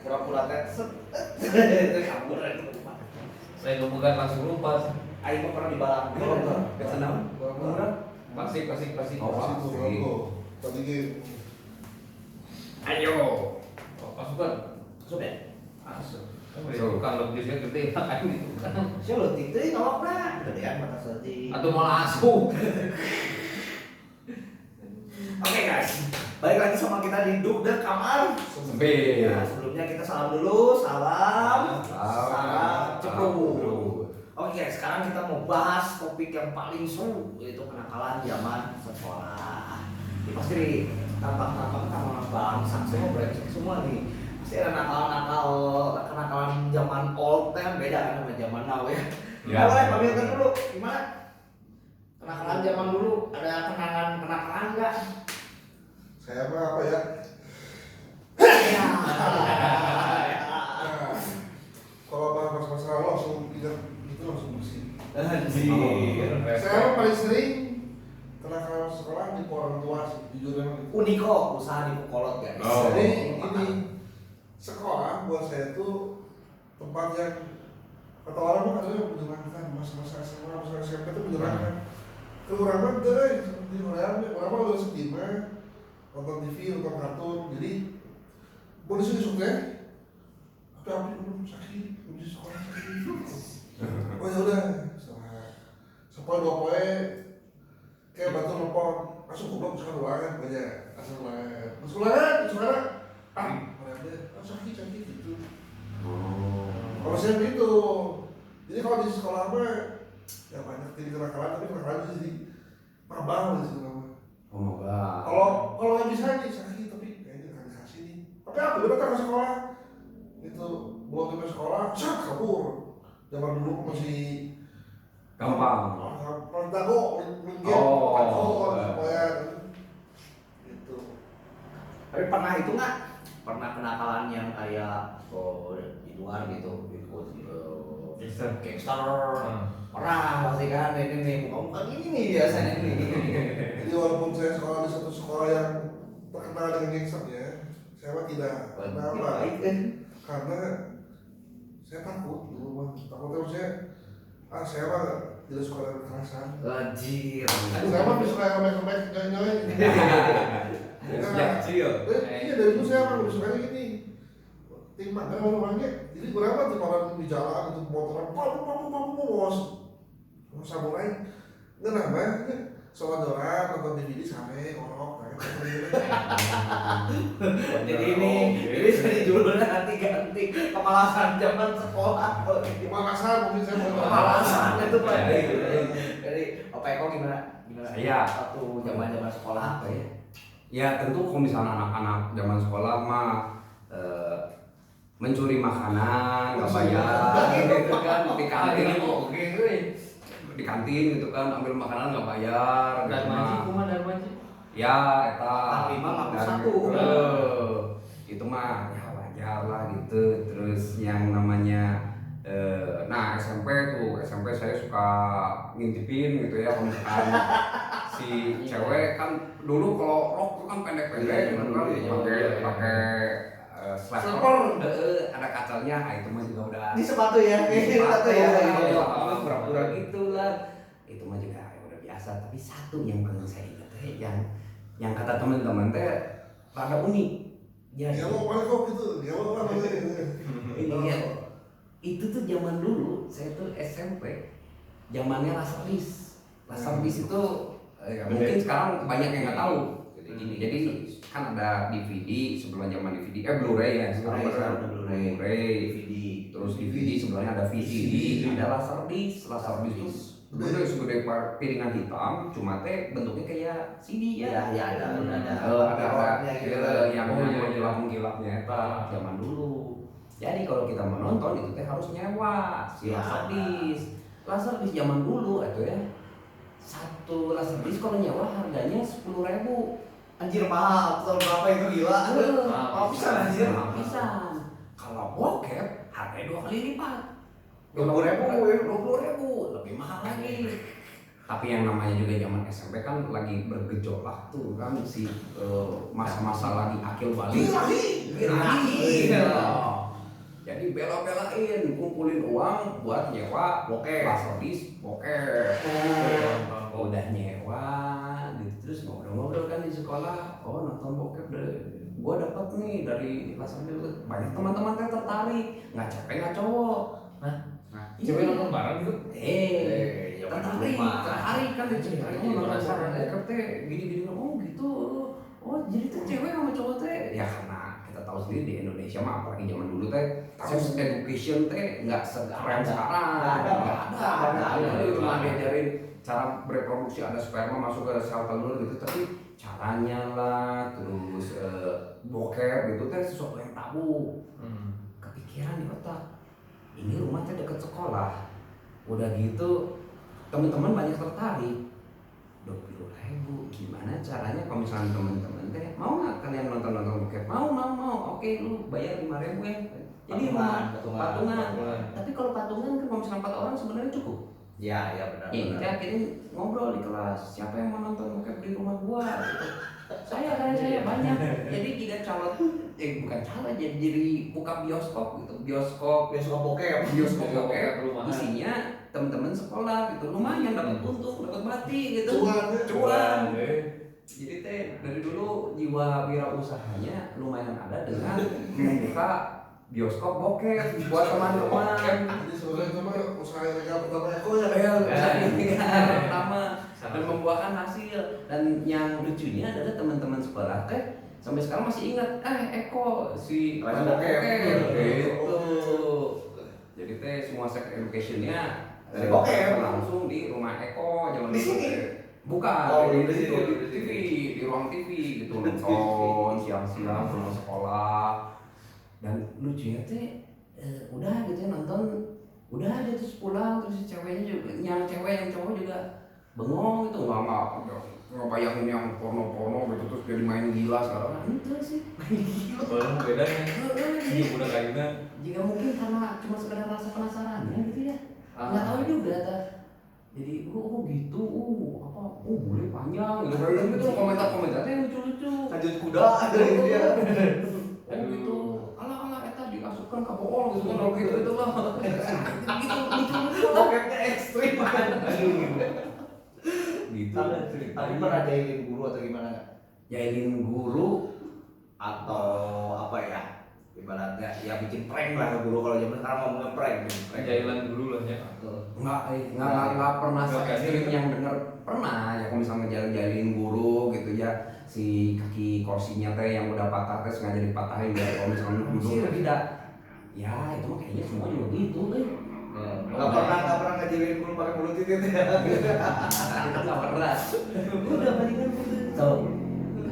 pura-pura tes kabur. Saya bukan langsung lupa. Aing mah pernah dibalap. Kesenang. Pasik. Oh, tadi gitu. Ayo. Pasukan. Masuk ya? Masuk. Kalau dia gede kan gitu kan. Siapa leutik teh ngawak nah. Gedean mata leutik. Atau malah asuh. Oke guys, balik lagi sama kita di Dugda Kamar. Sampai. Ya, sebelumnya kita salam dulu, salam ceprut. Oke, sekarang kita mau bahas topik yang paling seru, yaitu kenakalan zaman sekolah. Ini pasti tampak-tampak sama bangsa semua brengsek semua nih. Pasti ada kenakalan zaman old time beda kan sama zaman now ya. Ya. Boleh pamerkan dulu gimana? Kenakalan zaman dulu ada kenakalan enggak? Saya mah apa ya? Kalau bahas masalah langsung ingat itu langsung bersih. Saya mah paling sering kenakalan sekolah di orang tua sih, jujur memang itu. Uniko usaha di Pukolot guys. Oh. Jadi ini sekolah buat saya tuh tempat yang kata orang mah katanya menyenangkan, masa-masa SMA, masa SMP itu menyenangkan. Kalau orang mah deh, di orang mah udah sedih mah nonton TV, nonton kartun, jadi boleh sih besok teh, tapi sakit, di sekolah sakit. Oh ya udah, sekolah 2 poe, kayak batu nelpon, masuk goblok sekolah ruangan banyak, asal banget, sekolah, sakit gitu. Kalau saya gitu, jadi kalau di sekolah apa, ya banyak jadi kenakalan, tapi kenakalan jadi mabal di situ nama. Oh enggak. Kalau nggak bisa nih sakit, tapi kayaknya nggak dikasih nih. Tapi aku udah datang ke sekolah, itu belum sampai sekolah, kabur. Zaman dulu masih Gampang. Kalau dago, supaya gitu. Tapi pernah itu nggak? Pernah kenakalan yang kayak di luar gitu, ikut gangster. Pernah pasti kan ini bukan ini nih biasanya ini. Jadi walaupun saya sekolah di satu sekolah yang terkenal dengan gangster ya, saya mah tidak. Kenapa? Karena saya takut dulu mah. Takutnya saya mah tidak suka dengan kekerasan. Anjir. Saya mah suka yang lembek-lembek, nyoy-nyoy. Sejak kecil. Iya dari dulu saya mah suka gini. Timbang kan orangnya. Jadi berapa tuh orang di jalan itu motoran, bos. Samurai, nggak namanya soal doang nonton DVD sampai orok, Jadi ini seri judulnya nanti ganti kemalasan zaman sekolah. Kemalasan mungkin saya mau Kemalasan itu pak. Jadi Pak Eko gimana? Iya. Satu zaman sekolah apa ya? Ya tentu kalau misalnya anak-anak zaman sekolah mah mencuri makanan, nggak bayar, gitu kan, di kantin gitu kan, ambil makanan nggak bayar, Dan gitu maji, mah. kuma dan maji. Ya, eta. Lima ngaku Dan, satu. itu mah ya wajar lah gitu. Terus yang namanya nah SMP saya suka ngintipin gitu ya, kalau misalkan si cewek kan dulu kalau rok tuh kan pendek-pendek gitu kan, pakai sleeper, ada kacanya, itu mah juga udah Di sepatu ya, sepatu ya. pura-pura gitu lah, itu mah juga ya udah biasa. Tapi satu yang paling saya ingat yang kata teman-teman teh rada unik. ya lo mana kok gitu, ya lo mana Ini ya, itu tuh zaman dulu saya tuh SMP, zamannya Laserdisc itu mungkin sekarang banyak yang nggak tahu. Jadi kan ada DVD sebelum zaman DVD, Blu-ray ya, sekarang ada Blu-ray, DVD. terus DVD sebelumnya ada VCD, ada Laserdisc itu gede segede piringan hitam, cuma teh bentuknya kayak CD ya. Ya ada yang mengkilap-mengkilapnya itu zaman dulu. Jadi kalau kita menonton itu teh harus nyewa si Laserdisc zaman dulu itu ya. Satu Laserdisc kalau nyewa harganya 10.000. Anjir mahal, tahun berapa itu gila? Mahal pisan anjir. Pisan. Kalau bokep harganya 2 kali lipat. 20.000 lebih mahal lagi. Tapi yang namanya juga zaman SMP kan lagi bergejolak tuh kan si masa-masa lagi akil balik. Lagi. dibela-belain, kumpulin uang buat nyewa Laserdisk bokep. Udah nyewa, gitu. Terus ngobrol-ngobrol kan di sekolah, oh nonton bokep deh. Gua dapat nih dari Laserdisk, banyak teman-teman kan tertarik, nggak cewek nggak cowok. Cewek nonton bareng gitu? tertarik kan dia cerita, oh nonton bareng bokep teh gini-gini, oh gitu. Oh jadi tuh cewek sama cowok teh, ya karena kita tahu sendiri di Indonesia mah apalagi zaman dulu teh, sex education teh nggak sekeren sekarang, nggak ada. Cuma diajarin cara bereproduksi, ada sperma masuk ke sel telur gitu, tapi caranya lah, terus bokep gitu teh sesuatu yang tabu. Kepikiran di otak, ini rumah teh deket sekolah, udah gitu teman-teman banyak tertarik. 20.000, gimana caranya kalau misalnya teman-teman teh mau nggak kalian nonton bokep? Mau, oke lu bayar 5.000 ya. Jadi patungan. Tapi kalau patungan kan kalau misalnya 4 orang sebenarnya cukup. Ya benar. Kita akhirnya ngobrol di kelas, siapa yang mau nonton bokep di rumah gua? Gitu. Saya banyak. Jadi tidak calon, bukan calon, jadi buka bioskop gitu, bioskop bokep. Isinya teman-teman sekolah gitu, lumayan dapat untung, dapat bati gitu, Cuan. Jadi teh dari dulu jiwa wirausahanya lumayan ada dengan membuka bioskop bokep buat teman-teman. Jadi sebenarnya itu mah usaha ilegal pertama Eko ya. Pertama dan membuahkan hasil. Dan yang lucunya adalah teman-teman sekolah teh sampai sekarang masih ingat, Eko si bokep gitu. Jadi teh semua sex educationnya dari bokep langsung di rumah Eko, jangan di sini. Bukan, di situ di TV, di ruang TV gitu nonton siang-siang pulang sekolah. Dan lucunya teh udah gitu ya nonton, udah aja terus pulang, terus si ceweknya juga, yang cewek yang cowok juga bengong gitu, nggak bayangin yang porno gitu terus jadi main gila sekarang. Itu sih main gila. Kalau bedanya, ini udah kayaknya. Jika mungkin karena cuma sekedar rasa penasarannya gitu ya, nggak tahu juga ta. Jadi gitu, boleh panjang gitu, komentarnya yang lucu-lucu. Lanjut kuda ada dia. Gitu, ala eta diasupkan ke bool gitu kan gitu itu lah. Gitu lucu-lucu. Bokepnya ekstrim kan. Gitu. Tapi pernah jahilin guru atau gimana nggak? Jahilin guru Atau apa ya? Ibaratnya ya bikin prank lah ke guru, kalau zaman sekarang ngomongnya prank. Jailan dulu lah ya. nggak pernah ekstrim yang denger. Pernah ya kalau misalnya ngejalin guru gitu ya, si kaki kursinya teh yang udah patah teh sengaja dipatahin biar kalau misalnya duduk tidak. Ya itu mah kayaknya semua juga gitu Nggak pernah ngajarin guru pakai mulut itu ya. Itu nggak pernah. Udah palingan gitu. Tuh.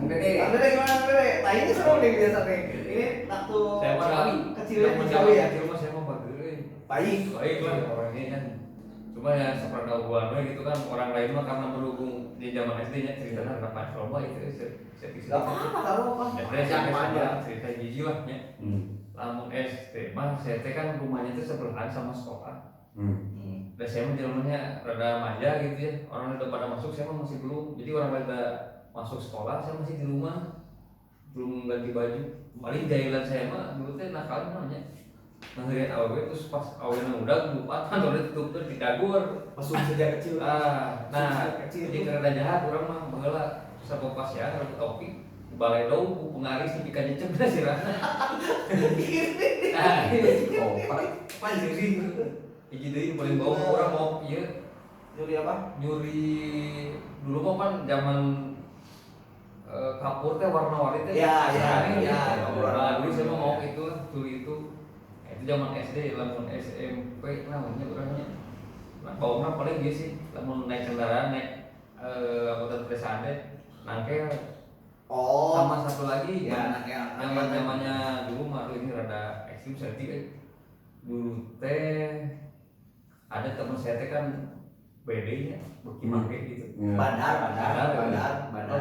Dede gimana Dede? Nah ini seru nih biasa nih. Ini waktu kecil ya. Kecil mah saya mau bageun. Baik Lah orangnya kan. Cuma ya sepengetahuan we gitu kan, orang lain mah karena mendukung di zaman SD nya ceritanya kenapa coba itu Gak apa-apa, gak apa-apa. cerita gigi lah ya. Lamun SD mah saya teh kan rumahnya tuh sebelahan sama sekolah. Dan saya menjelaskannya rada manja gitu ya. Orang udah pada masuk, saya mah masih belum. Jadi orang pada masuk sekolah, saya masih di rumah, belum ganti baju. Paling jahilan saya mah dulu teh nakal namanya. Ngelihat awewe terus pas awalnya udah lupa kan udah tutup tuh di dagur. Masuk sejak kecil. Jadi karena jahat orang mah baheula sapa pas ya rambut topi balai dong ku pengaris di pikannya cemna sih rana. Panjang sih. Hiji deui paling bau orang mau ieu Nyuri apa? nyuri dulu mah kan zaman kapur teh warna-warni teh. Ya. Nah, dulu saya mau itu lah, tuli itu. Itu zaman SD, lamun SMP namanya orangnya. Nah, bawahnya paling gitu sih, lamun naik kendaraan naik angkutan pedesaan deh, nangkel. Sama satu lagi ya, yang namanya dulu mah ini rada ekstrim sedikit. Dulu teh ada teman saya teh kan BD nya beki make gitu. Bandar.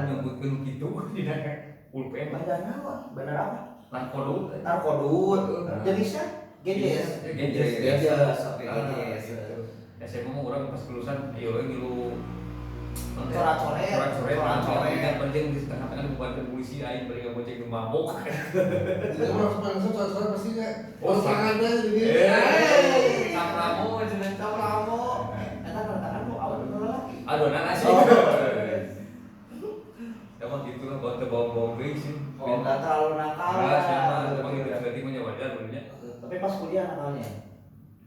Nyebutkeun kitu dina pulpen. Bandar apa? Bandar apa? Narkodut. Jenisnya? Gejes. Gejes. Oke, Gejes. SMA mah urang pas kelulusan ieu ngilu coret-coret, yang penting di tengah-tengah bukan polisi aing beri ngebonceng di mabok. Jadi orang Spanyol soal pasti kayak Oh, tangannya jadi. Sapramo cenah. Sapramo. Eta tangan lu awal dulu lagi. Adonan asli. Oh. Emang gitu lah, bawa geng sih. Oh, enggak terlalu nakal. Enggak sih, emang itu berarti punya wajar benernya. Tapi pas kuliah nakalnya.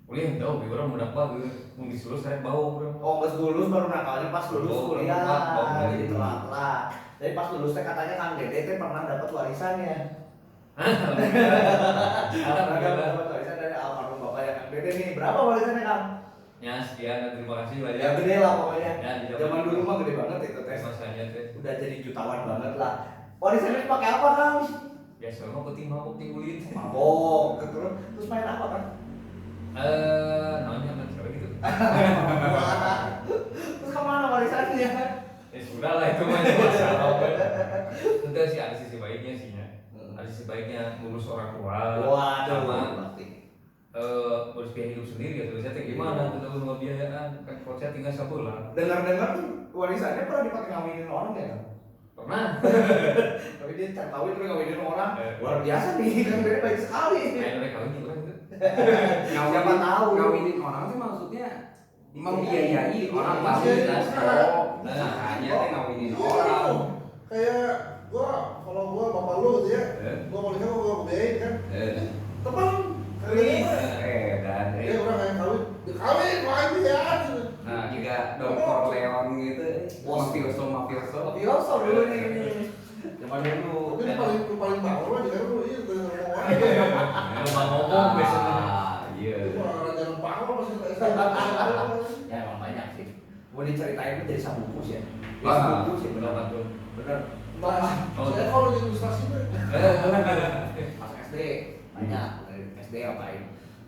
Kuliah jauh, bi orang udah apa gitu. Mau disuruh saya bau bro. Oh, pas lulus baru nakalnya pas lulus Oh, kuliah. telat. Jadi telat. Jadi pas lulus teh katanya Kang Dede teh pernah dapat warisannya. Pernah dapat warisan dari almarhum bapaknya Kang Dede nih. Berapa warisannya, Kang? Ya sekian, terima kasih lah Ya gede lah pokoknya. Ya, di Zaman dulu mah gede banget itu teh. masanya teh. Udah jadi jutawan banget lah. Warisannya dipakai apa, Kang? Biasa mah penting mabuk ting kulit. Mabok, terus main apa, Kang? Namanya kan siapa gitu. Terus kemana warisannya? Ya sudah lah itu mah masalah. Tentu sih ada sisi baiknya sih ya. Ada sisi baiknya ngurus orang tua. Waduh, Sama berarti. urus biaya hidup sendiri ya. Terus saya gimana? Tentu nggak biayaan. Kan kalau saya tinggal sebulan. Dengar-dengar warisannya pernah dipakai ngawinin orang ya, Kang? Pernah. Tapi dia cari tahu itu ngawinin orang. Luar biasa nih, Kang Dede baik sekali. Kayak mereka kawin juga gitu. Siapa tahu. Ngawinin orang tuh maksudnya membiayai orang Iya, lain. iya. Hanya teh ngawinin orang. Kayak kalau gua bapak lu gitu ya, gua mau nikah gua biayain kan. Teman Dan orang yang kawin lagi ya. nah juga Don Corleone gitu, mafioso. Mafioso dulu nih ini. Zaman dulu. Tapi paling bawah lah juga lu iya tuh ngomong aja. Cuma ngomong biasanya. Iya. Raja Lempang masih Ya emang banyak sih. Mau diceritain itu jadi sabuku sih ya. Wah. Sabuku sih bener. Bener. Saya kalau di ilustrasi Pas SD banyak. Dari SD ngapain?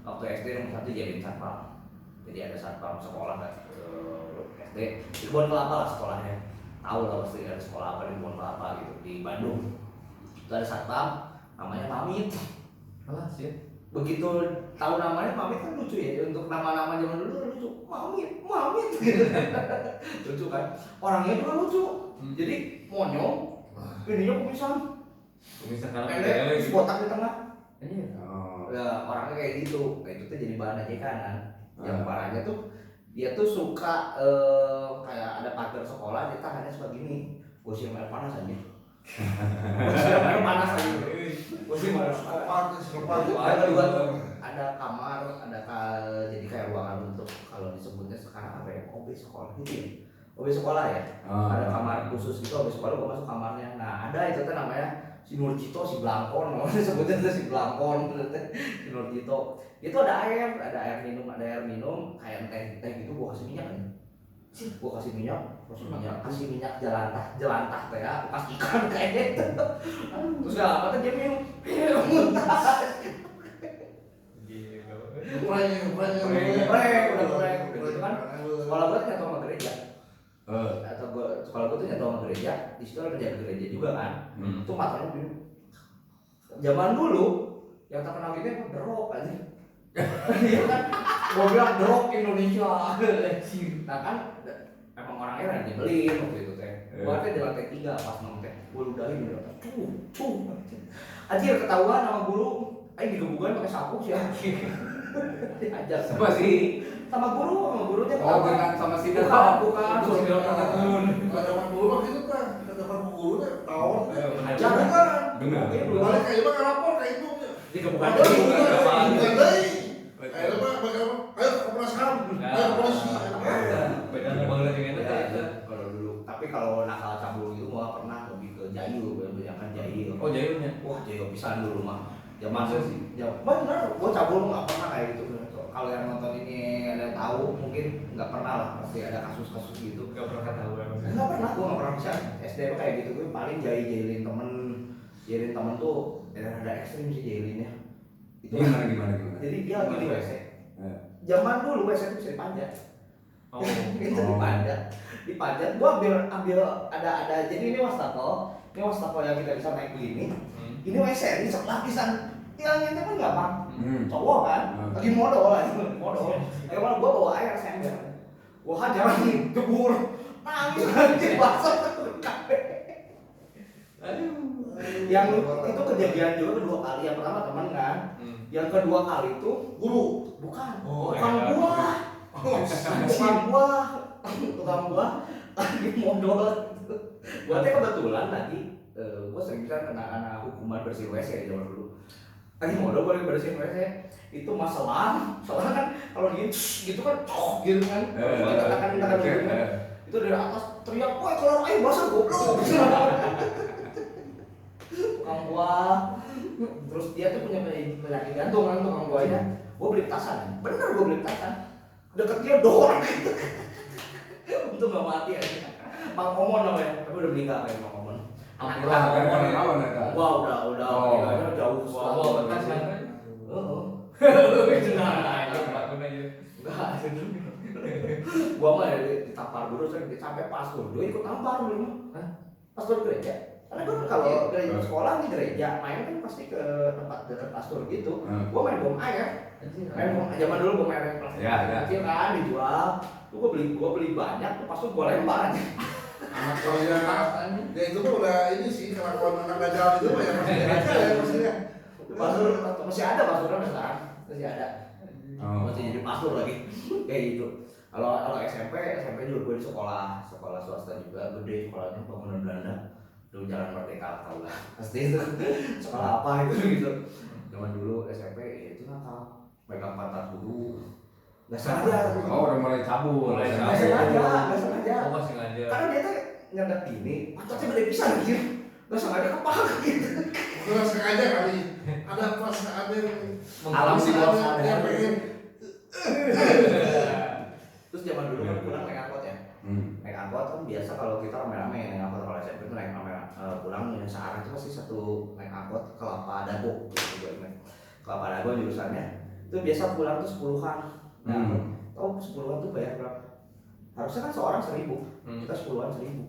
Waktu SD nomor 1 jadiin satpam. Jadi ada satpam sekolah kan. SD di Kebun Kelapa lah sekolahnya. Tahu lah pasti ada sekolah apa di Kebun Kelapa gitu di Bandung. Itu ada satpam namanya Mamit. Alah sih. Begitu tahu namanya Mamit kan lucu ya, untuk nama-nama zaman dulu kan lucu. Mamit gitu. Lucu kan, orangnya juga lucu. Jadi monyong, ininya kumisan, Kumisan karena pendek, gitu. botak di tengah. Iya. Ya, orangnya kayak gitu, kayak itu tuh jadi bahan ajakan kan. Yang parahnya tuh dia tuh suka kayak ada pagar sekolah, dia tangannya suka gini, gosip air panas aja. Gosip air panas aja. Gosip air panas. Ada juga tuh, ada kamar, jadi kayak ruangan untuk kalau disebutnya sekarang apa ya, OB sekolah gitu ya. OB sekolah ya, ada kamar khusus gitu, OB sekolah gua masuk kamarnya. Nah ada itu tuh namanya si Nurcito, si Blangkon, namanya sebutnya tuh si Blangkon, si Nurcito. Itu ada air minum, kayak teh gitu, gua kasih minyak kan. Gua kasih minyak jelantah teh ya, pas ikan kayak gitu. Terus gak lama tuh dia minum muntah. Udah itu kan sekolah gua tuh nyatu sama gereja. Sekolah gua tuh nyatu sama gereja, di situ ada penjaga gereja juga kan. Itu matanya minum. Zaman dulu yang terkenal gitu apa derok aja. Iya kan, gua bilang derok Indonesia. Nah kan emang orangnya yang dibeliin waktu itu teh. Gua teh di lantai 3 pas nong teh, gua ludahin di lantai. Anjir ketahuan sama guru, digebukan pakai sapu sih anjir. Diajar Sama sih. sama gurunya. Oh, bukan sama si Bukan, Terus bilang takun. zaman dulu mah gitu kan, zaman gurunya tahun. Ajar Bukan. Benar. Balik kayak mah ngelapor kayak itu. digebukan Ayo, dulu. bukan deui. Ayo mah ayo ke Komnas HAM, ayo ke polisi. Beda banget dengan itu. Kalau dulu, tapi kalau nakal cabul gitu gua pernah lebih ke jahil, kebanyakan jahil. Oh jahilnya. Wah, jahil pisan dulu mah. Zaman sih. Ya benar, gua cabul nggak pernah kayak gitu. Kalau yang nonton ini ada yang tahu, mungkin nggak pernah lah, pasti ada kasus-kasus gitu. Gak pernah tahu ya maksudnya. Nggak pernah, gua nggak pernah bisa. SD kayak gitu, gue paling jahilin temen tuh ada ekstrim sih jahilinnya. Itu Gimana? jadi dia lagi di WC. Zaman dulu WC itu bisa dipanjat. Oh. Itu dipanjat. Gua ambil ada jadi ini wastafel yang kita bisa naik begini. Ini WC ini lapisan yang ini kan gampang. Cowok kan, lagi modal. Ya malah gua bawa air sender. Gua hajar lagi, gebur. nangis anjing basah kabeh. Yang itu kejadian juga kedua kali. Yang pertama teman kan. Yang kedua kali itu Guru. bukan. Oh, Tukang iya. buah. Tukang buah lagi modal. Gua teh kebetulan lagi gua sering bisa kena hukuman bersih WC di zaman dulu. Lagi modal gua lagi bersihin WC. Itu masalah kan kalau gitu kan gitu kan. Kita akan gitu. Itu dari atas teriak, "Woi, keluar air basah goblok." Tukang buah. Terus dia tuh punya penyakit jantung kan tukang buahnya. Gua beli petasan. Bener gua beli petasan. Deket dia doang. Untung gak mati aja. Mang Omon namanya. Tapi udah meninggal kayak Mang Omon. Hampir lah kan lawan eta. Wah, udah meninggalnya jauh. Wah, bekas kan. Heeh. Nah, itu takutnya aja. Enggak, gua mah ditampar dulu sampai pastor. Dia ikut tampar dulu. Hah? Pastor gereja. Karena gua kalau gereja sekolah di gereja main kan pasti ke tempat dekat pastor gitu. Gua main bom air. Main bom zaman dulu bom air plastik. Ya. Kecil kan dijual. Tuh gua beli banyak, tuh pastor gua lempar aja. Anak kalau ya itu kan udah ini sih kelakuan anak gajah itu mah ya masih ada ya maksudnya. Pastor masih ada pastornya sekarang. Masih ada. Oh. Masih jadi pastor lagi. Kayak gitu. Kalau SMP juga gue di sekolah swasta juga gede sekolahnya bangunan Belanda. Dulu Jalan Merdeka tau lah. Pasti itu sekolah apa itu gitu. Zaman dulu SMP ya itu nakal. Megang pantat guru. Gak sengaja. Oh, udah mulai cabul. Gak sengaja. Oh, masih ngajar. Karena dia tuh nyendak gini, pantatnya gede pisan anjir. Gak sengaja kepak gitu. Udah sengaja kali. Ada pas ada yang Alam di bawah ada sadar. yang pengen Terus zaman dulu kan pulang naik angkot ya. Naik angkot kan biasa kalau kita rame-rame naik angkot kalau SMP itu naik rame pulang yang searah itu pasti satu naik angkot Kelapa Dago gitu gue ingat. Kelapa Dago jurusannya itu biasa pulang tuh 10-an. Nah, tahu 10-an tuh bayar berapa? Harusnya kan seorang 1.000, kita 10-an 1.000.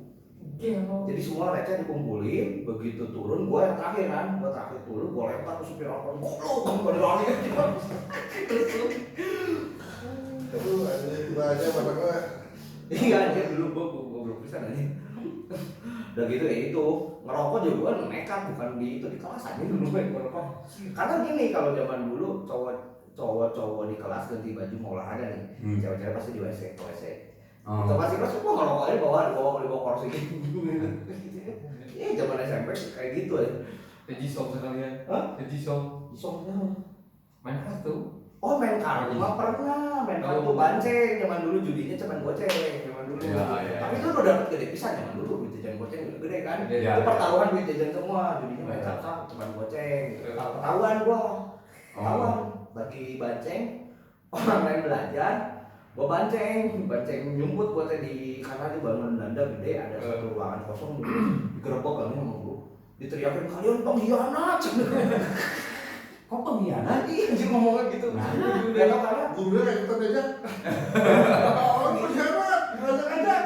Jadi semua receh dikumpulin, begitu turun, gue yang terakhir kan, gue terakhir turun, gue lempar ke supir angkot, goblok, gue lari aja. itu ada aja padahal Iya aja dulu gue belum bisa aja. Udah gitu ya itu ngerokok juga kan nekat bukan di itu di kelas aja dulu kan ngerokok. Karena gini kalau zaman dulu cowok di kelas ganti baju mau olahraga nih, cewek-cewek pasti di WC. Itu pasti kelas gua ngerokoknya di bawah kursi gitu. Iya zaman SMP kayak gitu ya. Tejisong sekalian. Hah? Tejisong. Isongnya Main kartu. oh main kartu mah pernah main kartu banceng zaman dulu judinya cuma goceng zaman dulu. Ya. Tapi itu udah dapet gede pisan zaman dulu duit jajan goceng gede kan. Ya. Itu pertaruhan duit jajan semua judinya main capsak cuma goceng. Ketahuan gua. Ketahuan lagi banceng orang lain belajar. Gua banceng nyumput gua teh di karena di bangunan Belanda gede ada satu ruangan kosong gitu. Digerebek kan sama gua. Diteriakin kalian pengkhianat. Kok pengkhianat? Iya, anjir ngomongnya gitu. Nah, udah tau karena gurunya kayak ikutan aja. Orang berkhianat, ngajak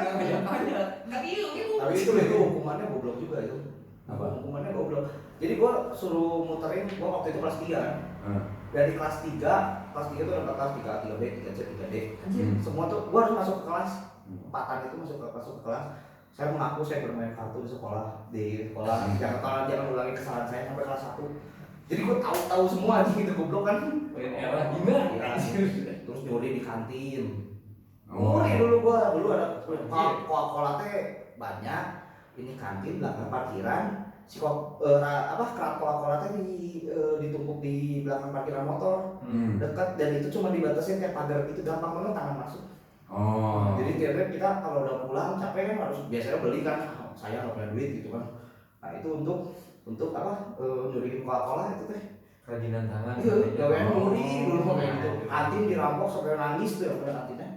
aja. Tapi itu hukumannya goblok juga itu. Apa? Hukumannya goblok. Jadi gua suruh muterin, gua waktu itu kelas 3 kan. Dari kelas 3 itu ada kelas 3B, 3C, 3D. Semua tuh gua harus masuk ke kelas. Empatan itu masuk ke kelas. Saya mengaku saya bermain kartu di sekolah. Jangan ulangi kesalahan saya sampai kelas 1. Jadi gue tahu semua gitu goblok kan. Era gimana? Ya, terus nyuri di kantin. Nyuri dulu ada Coca-Cola teh banyak. Ini kantin belakang parkiran. Si kerat Coca-Cola teh ditumpuk di belakang parkiran motor. Dekat dan itu cuma dibatasin kayak pagar gitu gampang banget tangan masuk. Jadi tiap-tiap kita kalau udah pulang capek kan harus biasanya beli kan. Saya nggak punya duit gitu kan. Nah itu untuk apa nyuri Coca-Cola itu teh Kerajinan tangan. iya gawean nyuri dulu mah kayak gitu kantin dirampok sampai nangis tuh yang kantinnya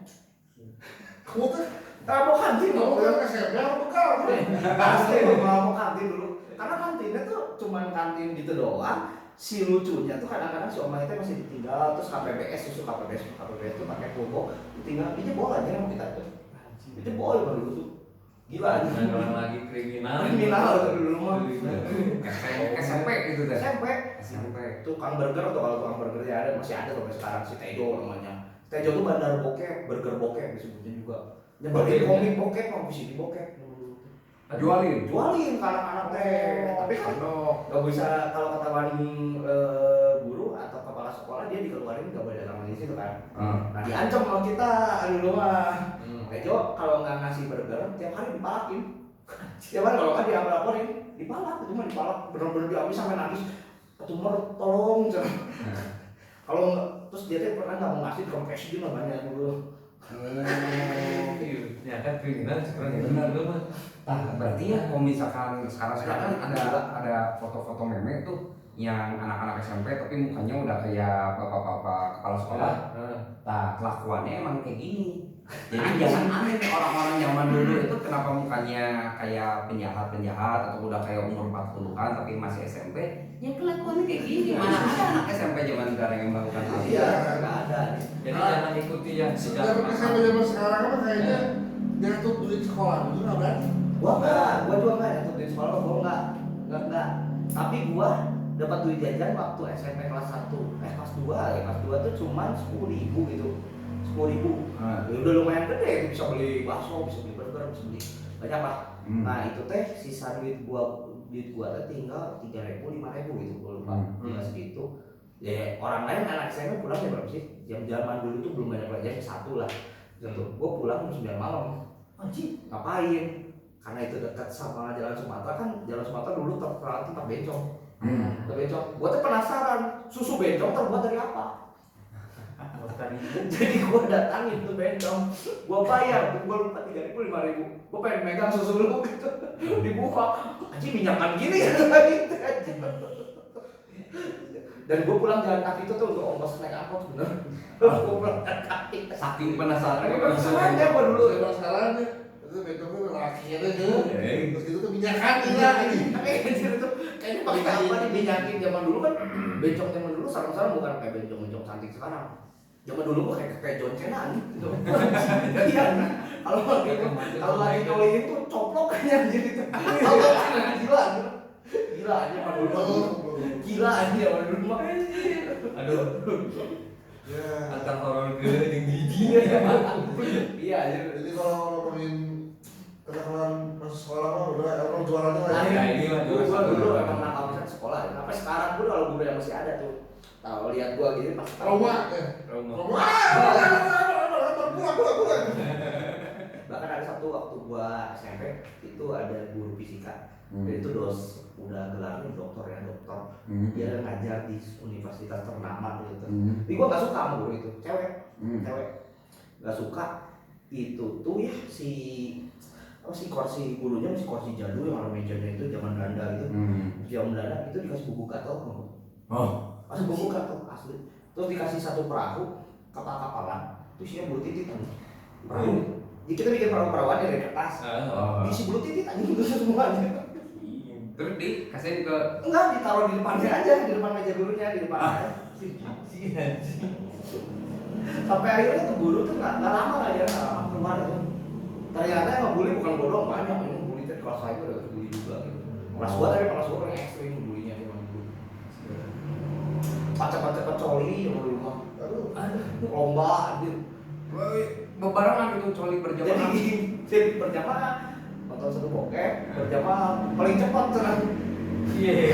Kamu tuh rampok kantin kamu loh kan SMP apa bekal? asli rampok kantin dulu karena kantinnya tuh cuman kantin gitu doang si lucunya tuh kadang-kadang si omah itu masih ditinggal terus KPBS tuh pakai kubok ditinggal dia bawa aja sama kita tuh itu bawa ya dulu tuh gila aja Orang lagi kriminal dulu mah SMP gitu dah. SMP tukang burger tuh kalau tukang burger ya masih ada sampai sekarang si Tejo namanya. Tejo tuh bandar bokep, burger bokep disebutnya juga. nyebarin komik bokep mau sini bokep. Jualin. Jualin ke anak-anak teh. Tapi kan nggak bisa kalau kata guru atau kepala sekolah dia dikeluarin nggak boleh datang di situ kan. Nah diancam sama kita dulu mah. Jo kalau nggak ngasih burger tiap hari dipalakin. Tiap hari kalau nggak dilaporin dipalak, itu mah dipalak bener-bener diambil sampai nangis. Tumor tolong. Kalau nggak terus dia tuh pernah nggak mau ngasih kompres juga banyak dulu. Ya kan kriminal sekarang ya Benar. benar mah. Nah, berarti ya kalau misalkan sekarang kan ada foto-foto meme tuh yang anak-anak SMP tapi mukanya udah kayak bapak-bapak kepala sekolah. Nah, kelakuannya emang kayak gini. Jadi jangan aneh nih orang-orang zaman dulu itu kenapa mukanya kayak penjahat atau udah kayak umur 40-an tapi masih SMP. Ya kelakuannya kayak gini. Mana ada anak SMP zaman sekarang yang melakukan hal itu? Iya, nggak ada. Jadi jangan ikuti yang Sebenarnya sampai zaman sekarang kan kayaknya nyatuk duit sekolah dulu nggak berani. Gua juga nggak nyatuk duit sekolah, gua nggak. Tapi gua dapat duit jajan waktu SMP kelas 1, kelas 2 tuh cuma 10.000 gitu. 10.000. Ya udah lumayan gede, itu bisa beli bakso, bisa beli burger, bisa beli banyak lah. Nah itu teh sisa duit gua teh tinggal 3.000, 5.000 gitu, gua lupa. Tinggal segitu. Ya orang lain anak saya pulang jam berapa sih? Zaman dulu tuh belum banyak pelajaran, 1 lah. Gitu. Gua pulang jam 9 malam. Anjing, ngapain? Karena itu dekat sama Jalan Sumatera kan, Jalan Sumatera dulu terkenal tempat bencong. Bencong. Gua tuh penasaran, susu bencong terbuat dari apa? Jadi gua datangin tuh bencong, gua bayar, gua lupa 3.000, 5.000. Gua pengen megang susu lu gitu, dibuka, anjing minyakan gini ya gitu aja. Dan gua pulang jalan kaki itu tuh untuk ongkos naik angkot bener. Gua pulang jalan kaki. Saking penasaran. Penasaran ya gua dulu. Masalahnya itu betulnya laki-laki terus gitu tuh minyakan gila ini. Kayaknya pakai apa nih minyakin zaman dulu kan bencong zaman dulu sarang-sarang bukan kayak bencong-bencong cantik sekarang. Zaman dulu gua kayak John Cena gitu. Iya. Kalau lagi nyoliin tuh coplok kayaknya jadi itu. Gila. Gila aja pada dulu. Gila aja pada dulu mah. Aduh. Ya. Antara horor ge jeung jijik. Iya aja. Jadi kalau ngomongin kenakalan masuk sekolah mah udah orang jualannya Nah, aja. ini mah gua dulu emang nakal banget sekolah. Sampai sekarang pun kalau guru yang masih ada tuh. Tahu lihat gua gitu pas Trauma. Trauma. Pulang. Bahkan ada satu waktu gua SMP itu ada guru fisika. Dia itu udah gelarnya dokter. Dia ngajar di universitas ternama gitu. Tapi gua nggak suka sama guru itu, cewek. Nggak suka itu tuh ya si kursi gurunya masih kursi jadul yang ada mejanya itu zaman Belanda gitu. Zaman Belanda itu dikasih buku gatel. Pas buku gatel asli. Terus dikasih satu perahu kapal-kapalan. Terus isinya bulu titit kan. Perahu. Jadi kita bikin perahu-perahuan dari kertas. Diisi bulu titit aja gitu semuanya. Terus dikasihin ke Enggak, ditaruh di depannya aja, di depan meja gurunya, di depan aja. Sampai akhirnya tuh guru tuh nggak lama keluar tuh. Ternyata yang ngebully bukan bodoh, banyak yang ngebully tuh kelas saya udah ngebully juga gitu. Kelas gua tapi kelas gua yang ekstrim ngebullynya emang bully. Pacak-pacak coli yang di rumah. Aduh, lomba anjir. bebarengan itu coli berjamaah. Jadi berjamaah nonton satu bokep, berjamaah paling cepat terang. Iya.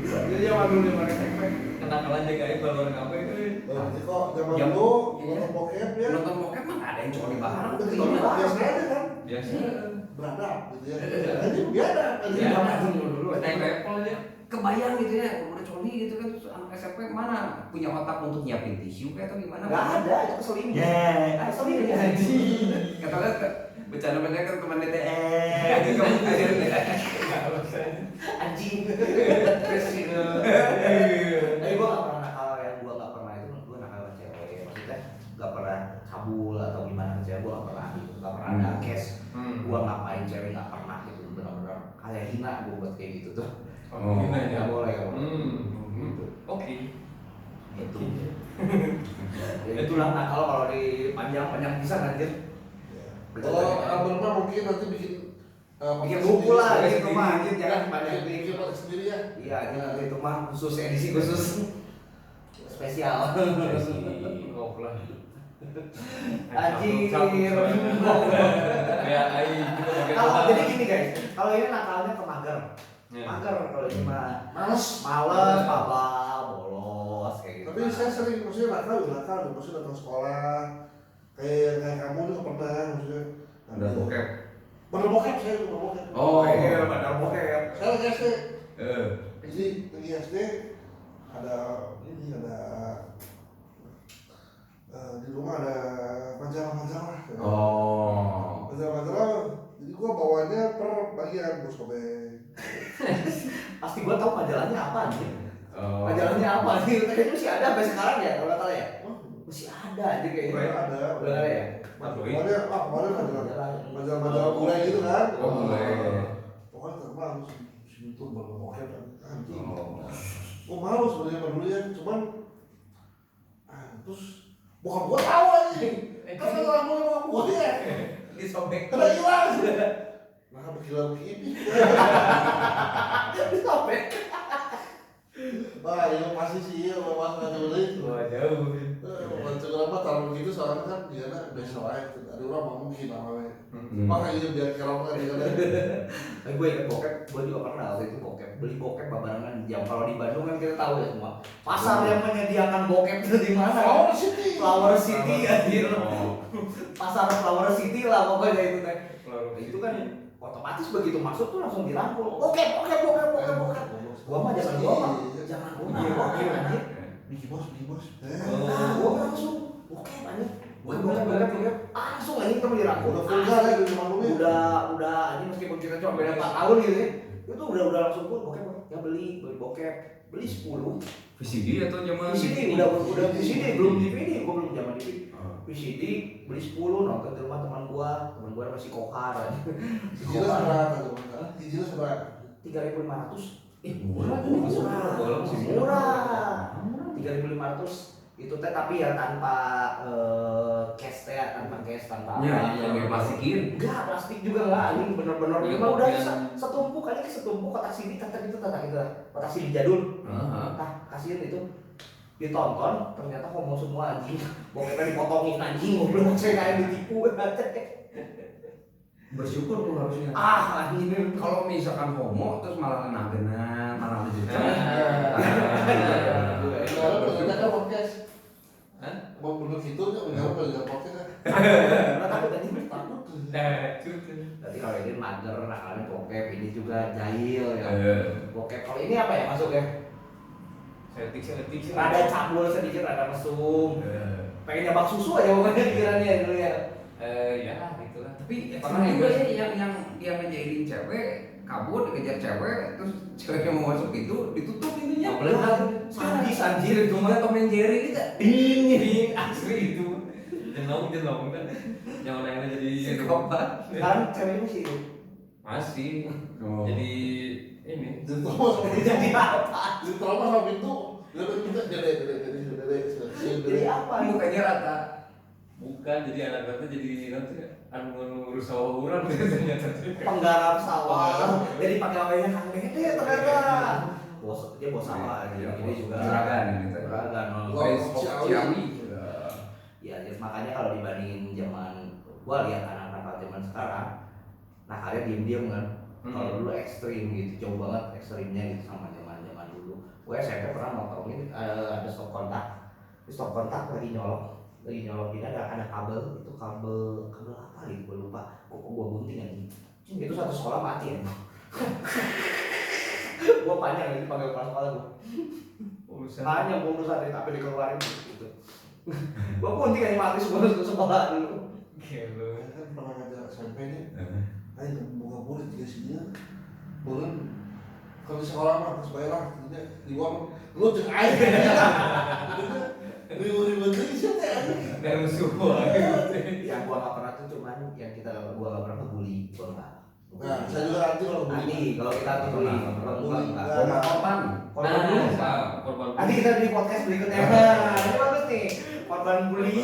Jadi zaman dulu di mana SMP. Kenakalan jaga aja balon apa itu. Berarti kok zaman Yang dulu iya. nonton bokep ya. Nonton bokep mah nggak ada yang coli bareng. Biasa aja kan. Biasa. Beradab gitu ya. Jadi biadab aja. Iya, zaman dulu. Naik level aja. Kebayang gitu ya, udah coli gitu kan, terus anak SMP mana punya otak untuk nyiapin tisu kayak atau gimana? Nggak ada, itu keselin. Keselin ya. Kata kan bercanda-bercanda kan teman DT Anjing. Presiden. Tapi gua nggak pernah nakal ya, gua nggak pernah itu, gua nakal sama cewek. Maksudnya nggak pernah cabul atau gimana ke cewek, gua nggak pernah gitu, nggak pernah ada kes. Gua ngapain cewek nggak pernah gitu, benar-benar kayak hina gua buat kayak gitu tuh. Gimana ya? Nggak boleh ya. Gitu. Oke. Itu. Ya, itulah nakal kalau dipanjang-panjang bisa anjir. Kalau Abang mungkin nanti bikin Bikin buku lah gitu mah anjir, jangan panjang bikin podcast sendiri ya. Iya, anjir nanti itu mah khusus edisi khusus spesial. Ngobrol. Anjir. Ya, aing gitu Kalau jadi gini guys, kalau ini nakalnya ke mager. Mager kalau ini mah males, babal, bolos kayak gitu. Tapi saya sering maksudnya nakal, maksudnya datang sekolah kayak kamu nih pernah maksudnya Ada bokep. bener bokep saya itu bener bokep. Oh, iya, benar bokep. Saya lagi SD. Eh. Jadi lagi SD ada di rumah ada majalah. Oh. Majalah. Jadi gua bawanya per bagian bos kobeng. Pasti gua tahu majalahnya apa nih. Oh. Majalahnya apa nih? Kayaknya masih ada sampai sekarang ya, kalau nggak salah ya. Masih ada aja kayaknya. Ada. Udah ada ya. Kemarin majalah mulai gitu kan. Oh, mulai. Pokoknya terbang si itu baru bokep anjing. Oh. Gua malu sebenarnya dulu ya, cuman terus bokap gua tahu anjing. Kan orang mau bokap gua ya. Disobek. Kena hilang. Nah, berkilau begini. Disobek. Wah, itu pasti sih ya, bawa nggak boleh. Wah, jauh. Baca kenapa taruh gitu soalnya kan dia biasa aja. Ada orang mau mungkin namanya. Hmm. Makanya biar kerama dia kan. Gue inget bokep, gue juga pernah waktu itu bokep. Beli bokep barengan jam. Kalau di Bandung kan kita tahu ya semua. Pasar yang menyediakan bokep itu di mana? Flower City. Flower City ya, gitu. Oh. Pasar Flower City lah pokoknya itu teh. Flower Itu kan otomatis begitu masuk tuh langsung dirangkul. Bokep. Gua mah jangan gua mah. Jangan gua mah bokep anjir. Bigi bos. Gua mah langsung bokep anjir. Bokep. Langsung anjing kita dirangkul. Udah vulgar ya di rumah lu ya. Udah anjing meskipun kita cuma beda 4 tahun gitu ya. Itu udah langsung gua bokep. Ya beli bokep. Beli 10. VCD atau zaman VCD udah VCD belum DVD, gua belum zaman DVD. Oh. VCD beli 10 nonton di rumah teman gua masih kokar aja. Hijilnya seberapa? Hijilnya seberapa? 3.500. Murah tuh. Murah. 3.500 itu teh tapi ya tanpa cash teh, tanpa Ya, yang diplastikin. enggak plastik juga enggak anjing bener-bener Iya, memang udah yang- setumpuk aja setumpuk kotak CD kotak CD jadul. Heeh. Kasihin itu ditonton ternyata homo semua anjing bokepnya dipotongin anjing ngobrol saya kayak ditipu Bersyukur tuh harusnya. anjing Kalau misalkan homo terus malah kena genang, malah dijejak. Kalau berbeda kan podcast. Hah? Mau bener gitu ya, udah berbeda podcast kan. takut anjing Takut. Berarti kalau ini mager, nakalnya bokep, ini juga jahil ya. Bokep. Kalau ini apa ya masuk ya? Setik. Ada cabul sedikit, ada mesum. Pengen nyabak susu aja pokoknya pikirannya dulu ya. Ya gitulah. Tapi Pernah pernah juga juga ya yang dia ngejahilin cewek, kabur dikejar cewek, terus ceweknya mau masuk itu ditutup pintunya. Nggak boleh kan? Sadis anjir itu mah. Cuma Tom and Jerry itu Dingin asli itu. Jenong kan. Yang lainnya jadi psikopat. Sekarang ceweknya masih hidup. masih. Oh. Jadi ini. Jadi trauma sama pintu. Jadi apa? Jadi trauma sama pintu. Dia pintu dede. Jadi apa? Mukanya rata. Bukan jadi anak-anaknya jadi nanti anu ngurus sawah orang ternyata. Penggarap sawah. Jadi pegawainya Kang Dede ternyata. Dia bos sawah gitu. Ini juga Juragan gitu. Juragan. Ciawi. Ya, makanya kalau dibandingin zaman gua lihat anak-anak zaman sekarang, nah kalian diem-diem kan. Kalau dulu ekstrim gitu, jauh banget ekstrimnya gitu sama zaman dulu. Gue SMP pernah nongkrongin ada stop kontak, di stop kontak lagi nyolok ini ada kabel itu kabel apa gitu gue lupa. Kok gue gunting aja. Itu satu sekolah mati ya. Gue panjang lagi panggil kepala sekolah gue. Panjang gue urusan tapi dikeluarin gitu. Gue gunting aja mati semua sekolah dulu. Gelo. Kan pernah ngajar SMP nya. Ayo buka murid juga sih dia. Boleh. Kalau di sekolah mah harus bayar lah. Di uang lu cek air. Ribu-ribu sih teh. Dan musuh Yang gua gak pernah tuh cuman yang gua gak pernah ngebully, gua nggak. Nah, saya juga anti kalau Nanti kalau kita tuh bully, enggak. Korban. Korban bully. korban Nanti kita di podcast berikutnya. Nah, ini bagus nih. Korban bully.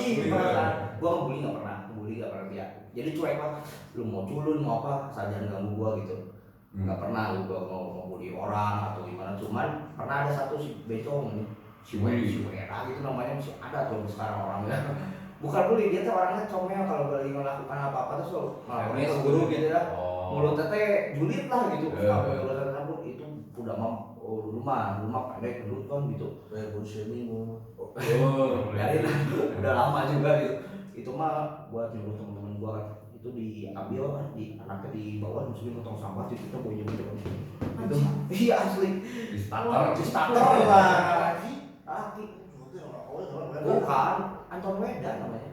Gua ngebully nggak pernah dia. Jadi cuek banget. Lu mau culun mau apa, saja ganggu gua gitu. Nggak pernah gua mau bully orang atau gimana. Cuman pernah ada satu si becong ini. Si Wera gitu namanya masih ada tuh sekarang orangnya. bukan bully, dia tuh orangnya comel kalau lagi melakukan apa-apa tuh selalu melakukan Emangnya ke guru gitu ya. Oh. Mulutnya teh julid lah gitu. Iya. Sampai urusan rambut itu udah dulu mah pendek gendut kan gitu. Kayak body shaming. Oh, Biarin lah, udah lama juga gitu. Itu mah buat nyuruh teman-teman gua kan. Itu diambil kan, anaknya dibawa masukin ke tong sampah itu kita boyong gitu kan. Itu iya asli. Di starter. Di starter lah. Lagi. Aki. Itu yang awalnya orang beda. Bukan, Anton Wedan namanya.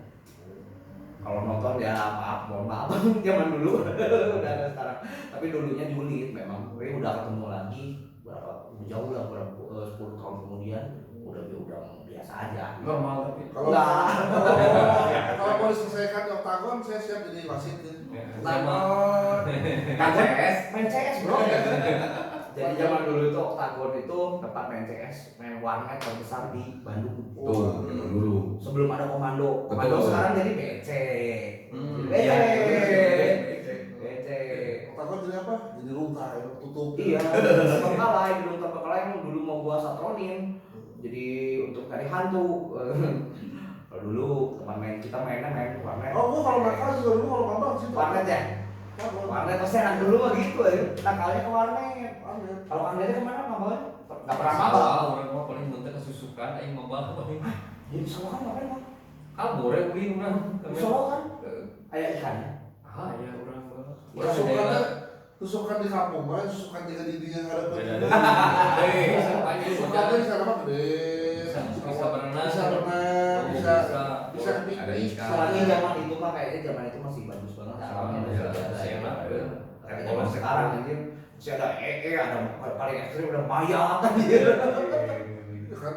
Kalau nonton ya maaf, mohon maaf zaman dulu udah ada sekarang. Tapi dulunya julid memang. Tapi udah ketemu lagi berapa jauh lah berapa 10 tahun kemudian udah biasa aja. Normal tapi. Kalau kalau mau diselesaikan di oktagon, saya siap jadi wasit. Oktagon. Kan CS. Main CS bro. Jadi zaman dulu itu oktagon itu tempat main CS, main warnet terbesar di Bandung. Tuh, dulu. Sebelum ada komando. Komando Betul. sekarang jadi BC. Iya, BC. Oktagon jadi apa? Jadi runta, ya, tutup. Iya, terbengkalai, gedung terbengkalai yang dulu mau gua satronin. Jadi untuk cari hantu. Kalau dulu teman kita mainnya main warnet. Oh, gua kalau nakal juga dulu kalau mabak sih. Warnet ya? Warnet pasti anak dulu mah gitu ya. Nakalnya ke warnet. Warnet. Kalau Kang kemana mabal? Gak pernah Salah, mabal. orang mah paling muntah kesusukan aing mabal paling. Jadi solo kan ngapain bang? Kabur ya uing urang. Solo kan? Ayah ikannya. Ah, ya urang mah. Tusukan di kampung mah, tusukan di yang ada Beda-beda. Tusukannya bisa apa gede. Bisa berenang. Bisa berenang, bisa Ada piknik. ikan. Soalnya zaman itu mah kayaknya zaman itu masih bagus banget. Alamnya masih ada enak. Kayak zaman sekarang anjir masih ada ada paling ekstrim ada mayat anjir. Ya kan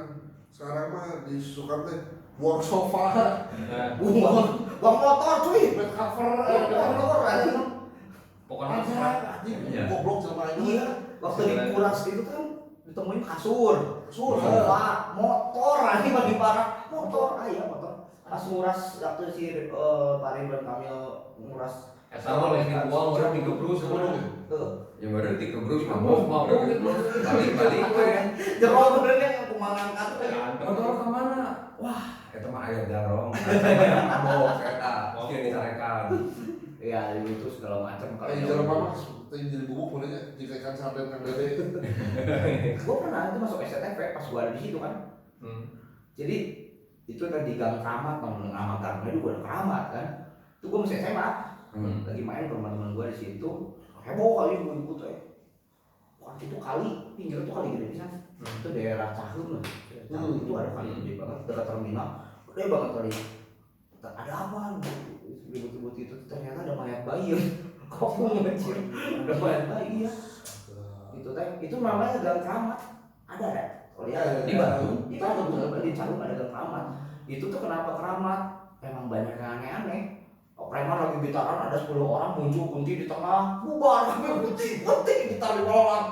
sekarang mah disusukan teh buang sofa, Buang motor cuy. bed cover, Motor ada. Pokoknya aja, anjing, Iya. goblok sama ini. Iya, waktu di Kuras itu kan ditemuin kasur, Kasur. sofa, motor, ini bagi parah, motor, iya motor. Pas nguras waktu si Pak Ridwan Kamil nguras. sama lagi buang orang digebrus Sebelum Ya baru dikebrus mabok gitu. Balik we. Jero benernya yang kumangan kan. Motor kemana? Wah, itu mah aya jarong. Mabok eta. Kieu disarekan. Iya, itu segala macam kayak jalan mama, jadi bubuk mulanya jika ikan sampai kang dede. Gue pernah itu masuk STTV pas gue ada di situ kan. Jadi itu tadi gang keramat, nama gangnya juga ada keramat kan. Itu gue masih SMA. Lagi main ke rumah teman gue di situ. Heboh kali ibu-ibu tuh ya. Waktu itu kali, pinggir itu kali gede bisa. Itu daerah Cahum lah. Cahum itu ada kali gede banget, dekat terminal. Gede banget kali. Ada apa? Ribut-ribut itu ternyata ada mayat bayi. Kok ngecil? Ada mayat bayi ya. Itu teh, itu namanya gang keramat. Ada. Oh ya, di Bandung. Di Bandung, di Cahum ada gang keramat. Itu tuh kenapa keramat? Emang banyak yang aneh-aneh. Preman lagi gitaran ada 10 orang muncul kunti di tengah bubar kunti kita di bawah